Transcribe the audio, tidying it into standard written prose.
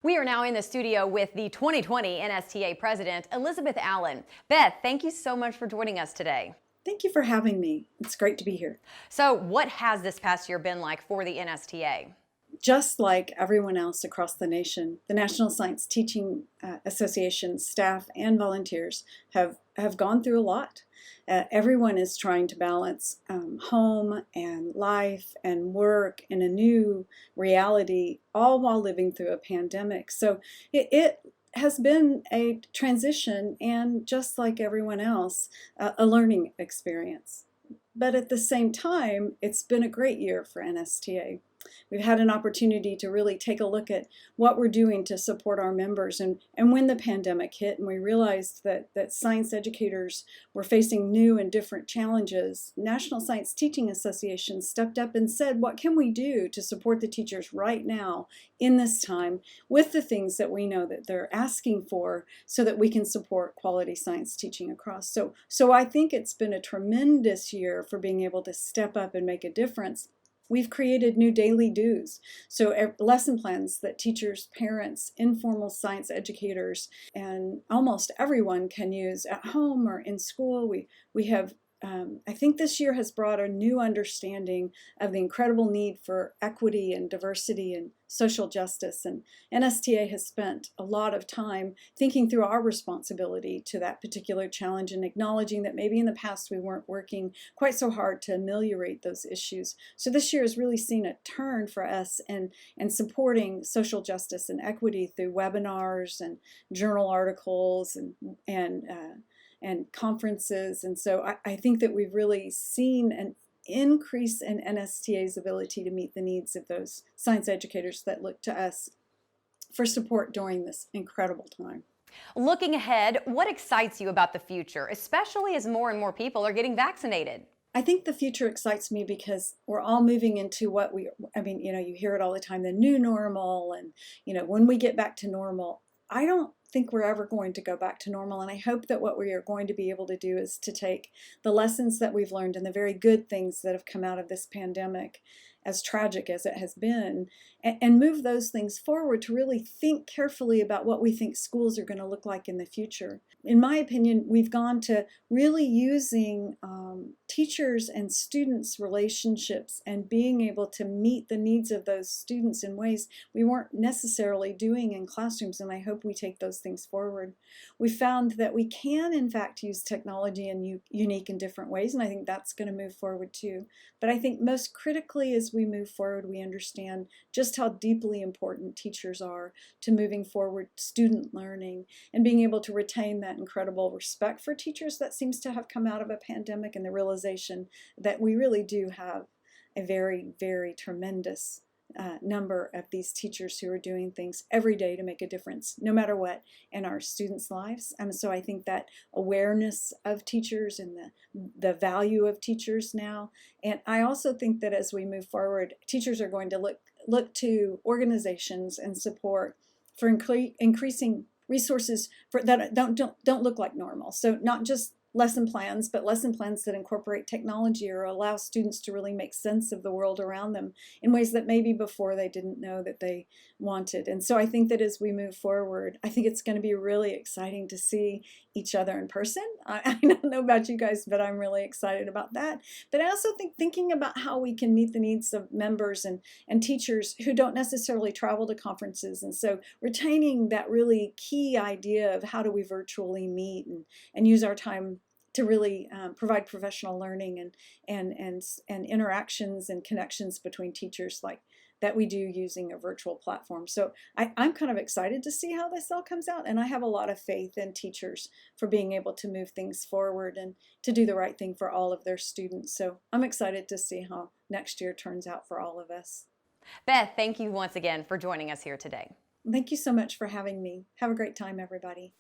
We are now in the studio with the 2020 NSTA President, Elizabeth Allan. Beth, thank you so much for joining us today. Thank you for having me. It's great to be here. So what has this past year been like for the NSTA? Just like everyone else across the nation, the National Science Teaching Association staff and volunteers have gone through a lot. Everyone is trying to balance home and life and work in a new reality, all while living through a pandemic. So it has been a transition, and just like everyone else, a learning experience. But at the same time, it's been a great year for NSTA. We've had an opportunity to really take a look at what we're doing to support our members. And when the pandemic hit and we realized that science educators were facing new and different challenges, National Science Teaching Association stepped up and said, what can we do to support the teachers right now in this time with the things that we know that they're asking for so that we can support quality science teaching across. So I think it's been a tremendous year for being able to step up and make a difference. We've created new daily dues, so lesson plans that teachers, parents, informal science educators, and almost everyone can use at home or in school. We have, I think this year has brought a new understanding of the incredible need for equity and diversity and social justice, and NSTA has spent a lot of time thinking through our responsibility to that particular challenge and acknowledging that maybe in the past we weren't working quite so hard to ameliorate those issues. So this year has really seen a turn for us and supporting social justice and equity through webinars and journal articles and conferences. And so I think that we've really seen an increase in NSTA's ability to meet the needs of those science educators that look to us for support during this incredible time. Looking ahead, what excites you about the future, especially as more and more people are getting vaccinated? I think the future excites me because we're all moving into you hear it all the time, the new normal, and, when we get back to normal, I don't think we're ever going to go back to normal, and I hope that what we are going to be able to do is to take the lessons that we've learned and the very good things that have come out of this pandemic, as tragic as it has been, and move those things forward to really think carefully about what we think schools are going to look like in the future. In my opinion, we've gone to really using teachers and students' relationships and being able to meet the needs of those students in ways we weren't necessarily doing in classrooms, and I hope we take those things forward. We found that we can, in fact, use technology in unique and different ways, and I think that's going to move forward too. But I think most critically as we move forward, we understand just how deeply important teachers are to moving forward student learning and being able to retain that incredible respect for teachers that seems to have come out of a pandemic, and the realization that we really do have a very, very tremendous number of these teachers who are doing things every day to make a difference, no matter what, in our students' lives. So I think that awareness of teachers and the value of teachers now, and I also think that as we move forward, teachers are going to look to organizations and support for increasing resources that don't look like normal. So not just lesson plans, but lesson plans that incorporate technology or allow students to really make sense of the world around them in ways that maybe before they didn't know that they wanted. And so I think that as we move forward, I think it's going to be really exciting to see each other in person. I don't know about you guys, but I'm really excited about that. But I also think thinking about how we can meet the needs of members and teachers who don't necessarily travel to conferences. And so retaining that really key idea of how do we virtually meet and use our time to really provide professional learning and interactions and connections between teachers like that we do using a virtual platform. So I'm kind of excited to see how this all comes out, and I have a lot of faith in teachers for being able to move things forward and to do the right thing for all of their students. So I'm excited to see how next year turns out for all of us. Beth, thank you once again for joining us here today. Thank you so much for having me. Have a great time, everybody.